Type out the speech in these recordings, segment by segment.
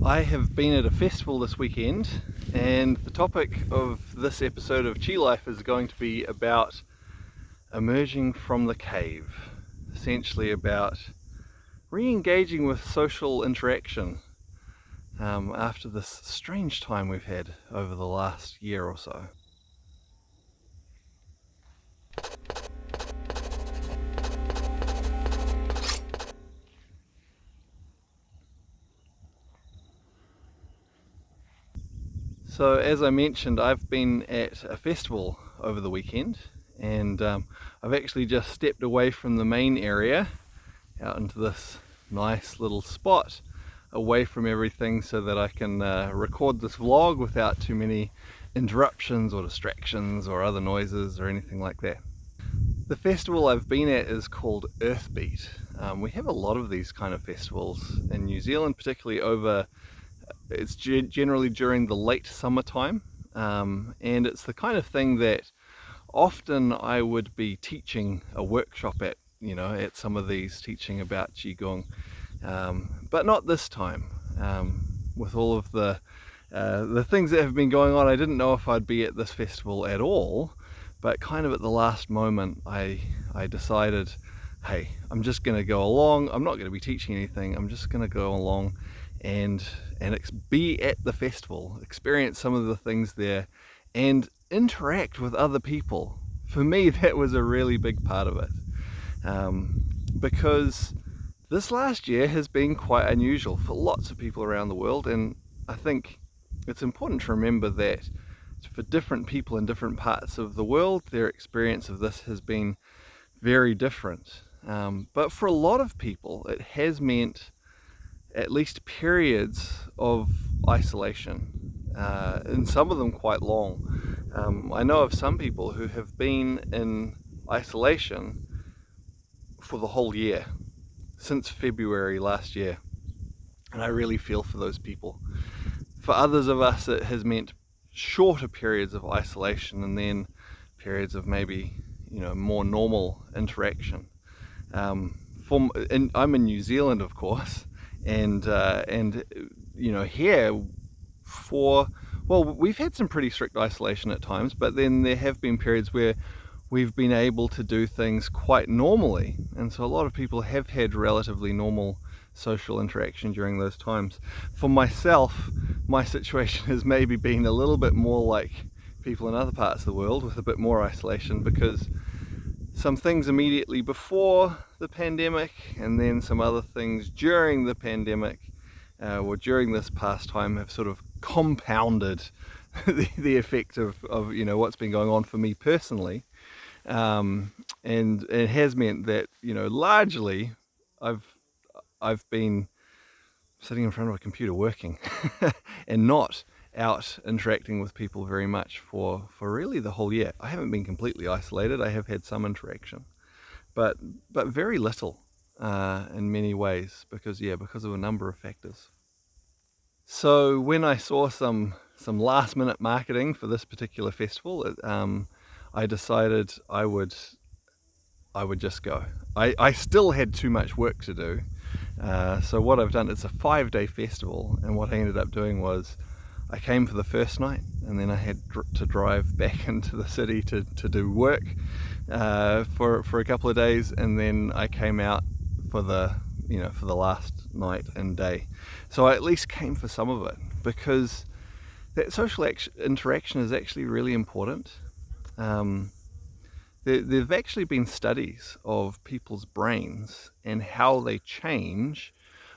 I have been at a festival this weekend, and the topic of this episode of Chi Life is going to be about emerging from the cave, essentially about re-engaging with social interaction after this strange time we've had over the last year or so. So as I mentioned, I've been at a festival over the weekend, and I've actually just stepped away from the main area out into this nice little spot away from everything so that I can record this vlog without too many interruptions or distractions or other noises or anything like that. The festival I've been at is called Earthbeat. We have a lot of these kind of festivals in New Zealand, particularly it's generally during the late summertime, and it's the kind of thing that often I would be teaching a workshop at, at some of these, teaching about Qigong, but not this time. With all of the things that have been going on, I didn't know if I'd be at this festival at all, but kind of at the last moment I decided, hey, I'm just going to go along. I'm not going to be teaching anything. I'm just going to go along and be at the festival, experience some of the things there, and interact with other people. For me, that was a really big part of it, because this last year has been quite unusual for lots of people around the world, and I think it's important to remember that for different people in different parts of the world, their experience of this has been very different. But for a lot of people, it has meant at least periods of isolation, and some of them quite long. I know of some people who have been in isolation for the whole year, since February last year, and I really feel for those people. For others of us, it has meant shorter periods of isolation and then periods of maybe more normal interaction. I'm in New Zealand, of course, and here we've had some pretty strict isolation at times, but then there have been periods where we've been able to do things quite normally, and so a lot of people have had relatively normal social interaction during those times. For myself, my situation has maybe been a little bit more like people in other parts of the world, with a bit more isolation, because some things immediately before the pandemic and then some other things during the pandemic or during this past time have sort of compounded the effect of what's been going on for me personally, and it has meant that largely I've been sitting in front of a computer working and not out interacting with people very much for really the whole year. I haven't been completely isolated. I have had some interaction, but very little in many ways, because of a number of factors. So when I saw some last minute marketing for this particular festival, I decided I would just go. I still had too much work to do, so what I've done, it's a 5-day festival, and what I ended up doing was I came for the first night, and then I had to drive back into the city to do work for a couple of days, and then I came out for the last night and day. So I at least came for some of it, because that social interaction is actually really important. There've actually been studies of people's brains and how they change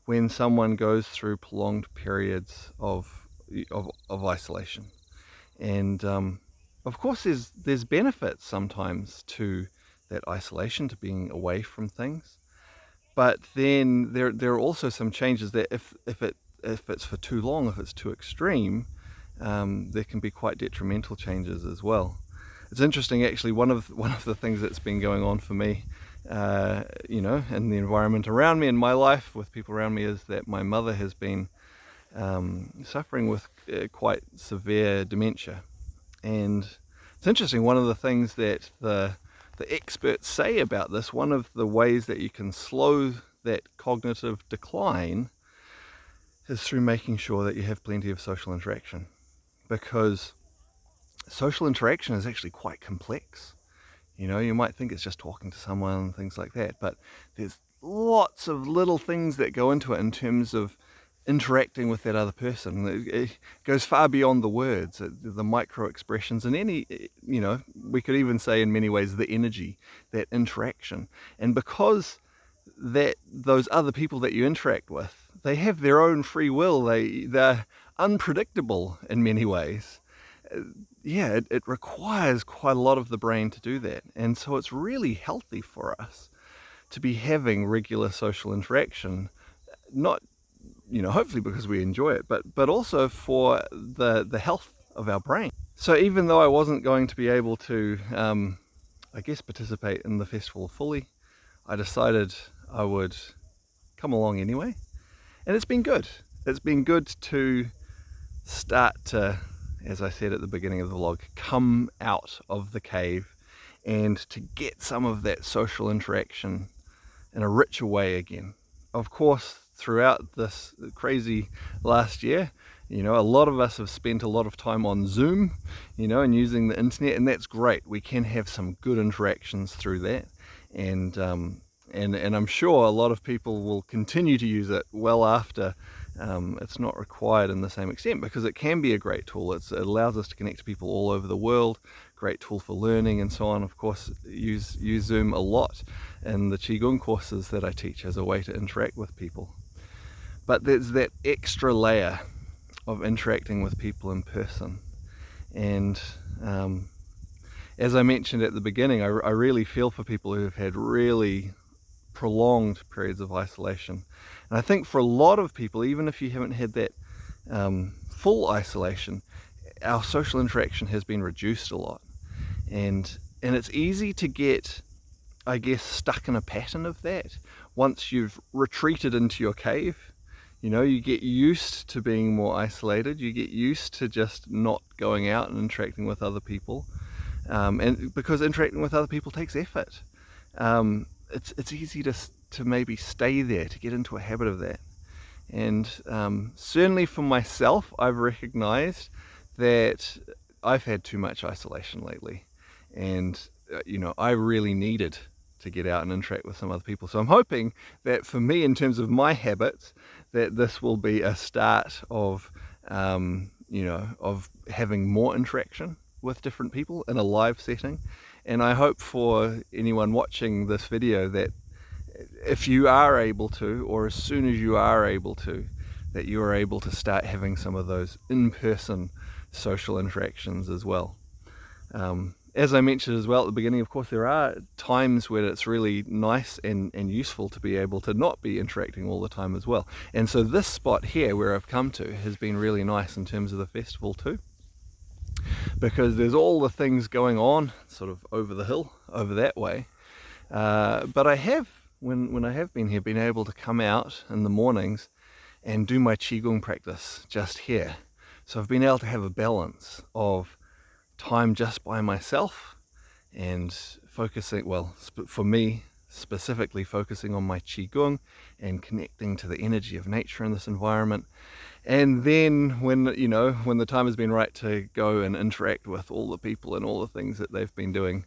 when someone goes through prolonged periods of isolation, and of course there's benefits sometimes to that isolation, to being away from things, but then there are also some changes that if it's for too long, if it's too extreme, there can be quite detrimental changes as well. It's interesting, actually, one of the things that's been going on for me, in the environment around me, in my life, with people around me, is that my mother has been suffering with quite severe dementia. And it's interesting, one of the things that the experts say about this, one of the ways that you can slow that cognitive decline is through making sure that you have plenty of social interaction, because social interaction is actually quite complex. You might think it's just talking to someone and things like that, but there's lots of little things that go into it in terms of interacting with that other person. It goes far beyond the words, the micro expressions, and we could even say in many ways the energy, that interaction. And because those other people that you interact with, they have their own free will, they're unpredictable in many ways. It requires quite a lot of the brain to do that. And so it's really healthy for us to be having regular social interaction, not, hopefully because we enjoy it, but also for the health of our brain. So even though I wasn't going to be able to, participate in the festival fully, I decided I would come along anyway. And it's been good. It's been good to start to, as I said at the beginning of the vlog, come out of the cave and to get some of that social interaction in a richer way again. Of course, throughout this crazy last year, a lot of us have spent a lot of time on Zoom, and using the internet, and that's great. We can have some good interactions through that, and I'm sure a lot of people will continue to use it well after it's not required in the same extent, because it can be a great tool. It allows us to connect to people all over the world, great tool for learning and so on. Of course, use Zoom a lot in the Qigong courses that I teach as a way to interact with people. But there's that extra layer of interacting with people in person. And as I mentioned at the beginning, I really feel for people who have had really prolonged periods of isolation. And I think for a lot of people, even if you haven't had that full isolation, our social interaction has been reduced a lot. And it's easy to get, stuck in a pattern of that. Once you've retreated into your cave, you get used to being more isolated. You get used to just not going out and interacting with other people. And because interacting with other people takes effort. It's easy to maybe stay there, to get into a habit of that. And certainly for myself, I've recognized that I've had too much isolation lately. And, I really needed to get out and interact with some other people. So I'm hoping that for me, in terms of my habits, that this will be a start of, of having more interaction with different people in a live setting. And I hope for anyone watching this video that if you are able to, or as soon as you are able to, that you are able to start having some of those in-person social interactions as well. As I mentioned as well at the beginning, of course, there are times when it's really nice and useful to be able to not be interacting all the time as well. And so this spot here where I've come to has been really nice in terms of the festival too, because there's all the things going on sort of over the hill, over that way. But I have, when I have been here, been able to come out in the mornings and do my Qigong practice just here. So I've been able to have a balance of time just by myself and focusing, for me specifically, focusing on my Qigong and connecting to the energy of nature in this environment. And then when the time has been right to go and interact with all the people and all the things that they've been doing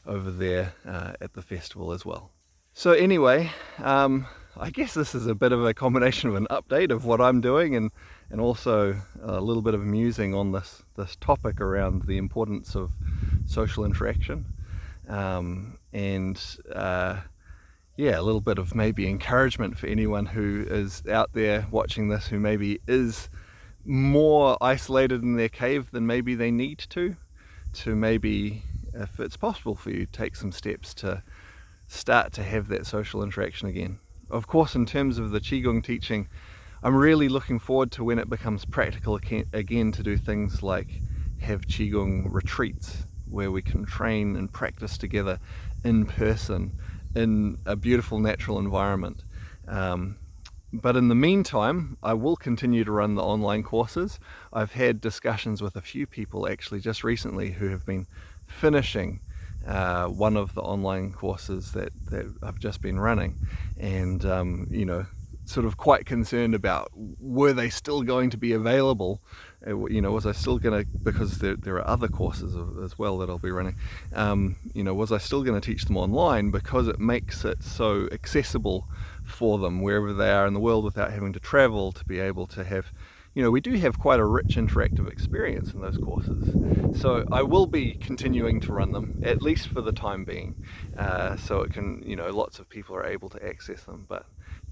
over there at the festival as well. So anyway, I guess this is a bit of a combination of an update of what I'm doing and also a little bit of musing on this topic around the importance of social interaction. A little bit of maybe encouragement for anyone who is out there watching this, who maybe is more isolated in their cave than maybe they need to maybe, if it's possible for you, take some steps to start to have that social interaction again. Of course, in terms of the Qigong teaching, I'm really looking forward to when it becomes practical again to do things like have Qigong retreats where we can train and practice together in person in a beautiful natural environment. But in the meantime, I will continue to run the online courses. I've had discussions with a few people actually just recently who have been finishing one of the online courses that I've just been running, and sort of quite concerned about, were they still going to be available? Was I still going to, because there are other courses as well that I'll be running, was I still going to teach them online, because it makes it so accessible for them wherever they are in the world without having to travel, to be able to have, we do have quite a rich interactive experience in those courses. So I will be continuing to run them, at least for the time being, so it can, lots of people are able to access them, but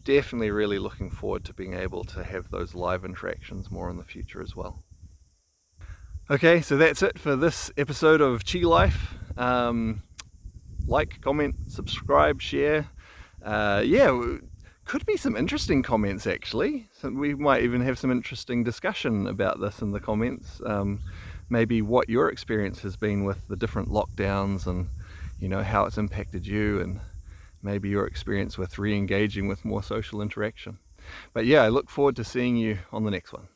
definitely really looking forward to being able to have those live interactions more in the future as well. Okay, so that's it for this episode of Chi Life. Like, comment, subscribe, share. Could be some interesting comments actually. So we might even have some interesting discussion about this in the comments. Maybe what your experience has been with the different lockdowns, and how it's impacted you, and maybe your experience with re-engaging with more social interaction. But yeah, I look forward to seeing you on the next one.